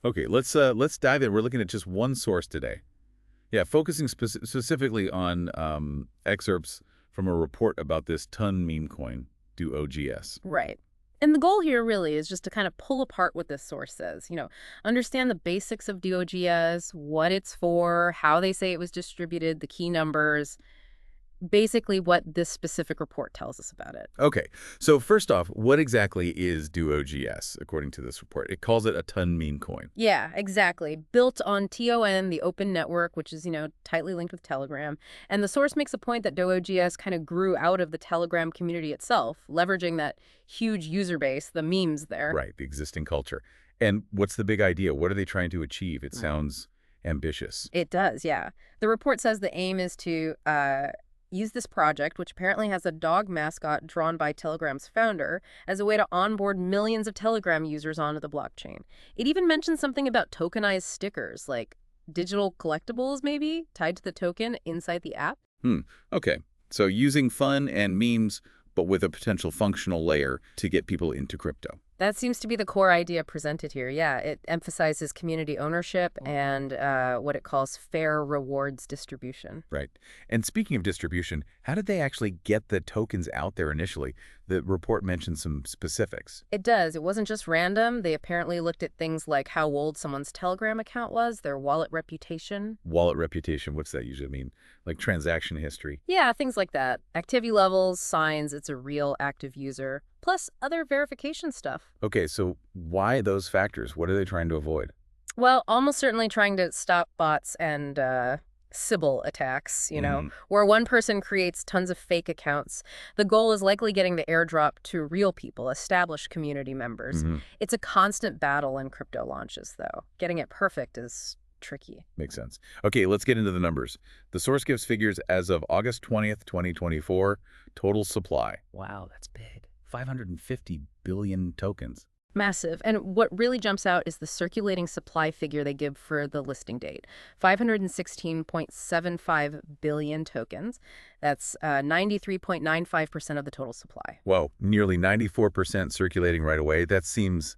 Okay, let's dive in. We're looking at just one source today. Yeah, focusing specifically on excerpts from a report about this ton meme coin, do OGS. Right. And the goal here really is just to kind of pull apart what this source says, understand the basics of DOGS, what it's for, how they say it was distributed, the key numbers, basically what this specific report tells us about it. Okay, so first off, what exactly is do OGS according to this report? It calls it a ton meme coin. Yeah, exactly. Built on TON, the open network, which is, tightly linked with Telegram. And the source makes a point that DoOGS kind of grew out of the Telegram community itself, leveraging that huge user base, the memes there. Right, the existing culture. And what's the big idea? What are they trying to achieve? It sounds ambitious. It does, yeah. The report says the aim is to use this project, which apparently has a dog mascot drawn by Telegram's founder, as a way to onboard millions of Telegram users onto the blockchain. It even mentions something about tokenized stickers, like digital collectibles, maybe, tied to the token inside the app. Hmm. Okay. So using fun and memes, but with a potential functional layer to get people into crypto. That seems to be the core idea presented here. Yeah, it emphasizes community ownership and what it calls fair rewards distribution. Right. And speaking of distribution, how did they actually get the tokens out there initially? The report mentioned some specifics. It does. It wasn't just random. They apparently looked at things like how old someone's Telegram account was, their wallet reputation. Wallet reputation, what's that usually mean? Like transaction history. Yeah, things like that. Activity levels, signs it's a real active user, plus other verification stuff. Okay, so why those factors? What are they trying to avoid? Well, almost certainly trying to stop bots and Sybil attacks, Hmm. where one person creates tons of fake accounts. The goal is likely getting the airdrop to real people, established community members. Hmm. It's a constant battle in crypto launches, though. Getting it perfect is tricky. Makes sense. Okay, let's get into the numbers. The source gives figures as of August 20th, 2024, total supply. Wow, that's big. 550 billion tokens. Massive. And what really jumps out is the circulating supply figure they give for the listing date, 516.75 billion tokens. That's 93.95% of the total supply. Whoa, nearly 94% circulating right away. That seems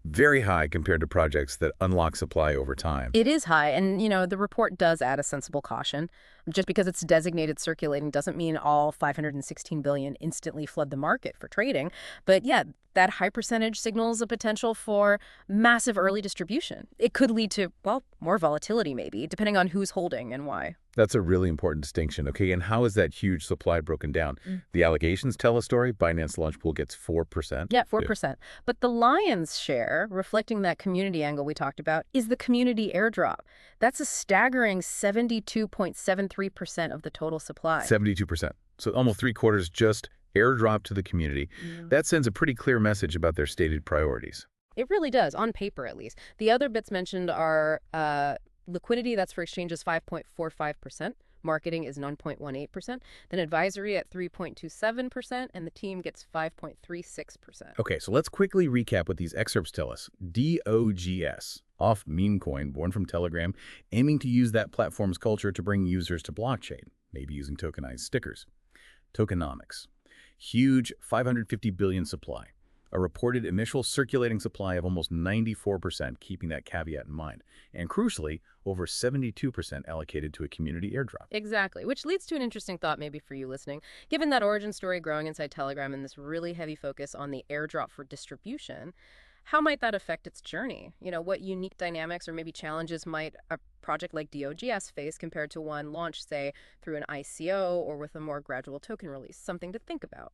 very high compared to projects that unlock supply over time. It is high, and the report does add a sensible caution. Just because it's designated circulating doesn't mean all 516 billion instantly flood the market for trading. But yeah, that high percentage signals a potential for massive early distribution. It could lead to, well, more volatility maybe, depending on who's holding and why. That's a really important distinction. Okay, and how is that huge supply broken down? The allegations tell a story. Binance Launch Pool gets 4%. Yeah, Yeah. 4%. But the lion's share, reflecting that community angle we talked about, is the community airdrop. That's a staggering 72.73% of the total supply. 72%. So almost three-quarters just airdrop to the community. Yeah. That sends a pretty clear message about their stated priorities. It really does, on paper at least. The other bits mentioned are liquidity, that's for exchanges 5.45%. Marketing is 9.18%. Then advisory at 3.27%, and the team gets 5.36%. Okay, so let's quickly recap what these excerpts tell us. DOGS, off meme coin, born from Telegram, aiming to use that platform's culture to bring users to blockchain, maybe using tokenized stickers. Tokenomics, huge 550 billion supply. A reported initial circulating supply of almost 94%, keeping that caveat in mind. And crucially, over 72% allocated to a community airdrop. Exactly, which leads to an interesting thought maybe for you listening. Given that origin story growing inside Telegram and this really heavy focus on the airdrop for distribution, how might that affect its journey? What unique dynamics or maybe challenges might a project like DOGS face compared to one launched, say, through an ICO or with a more gradual token release? Something to think about.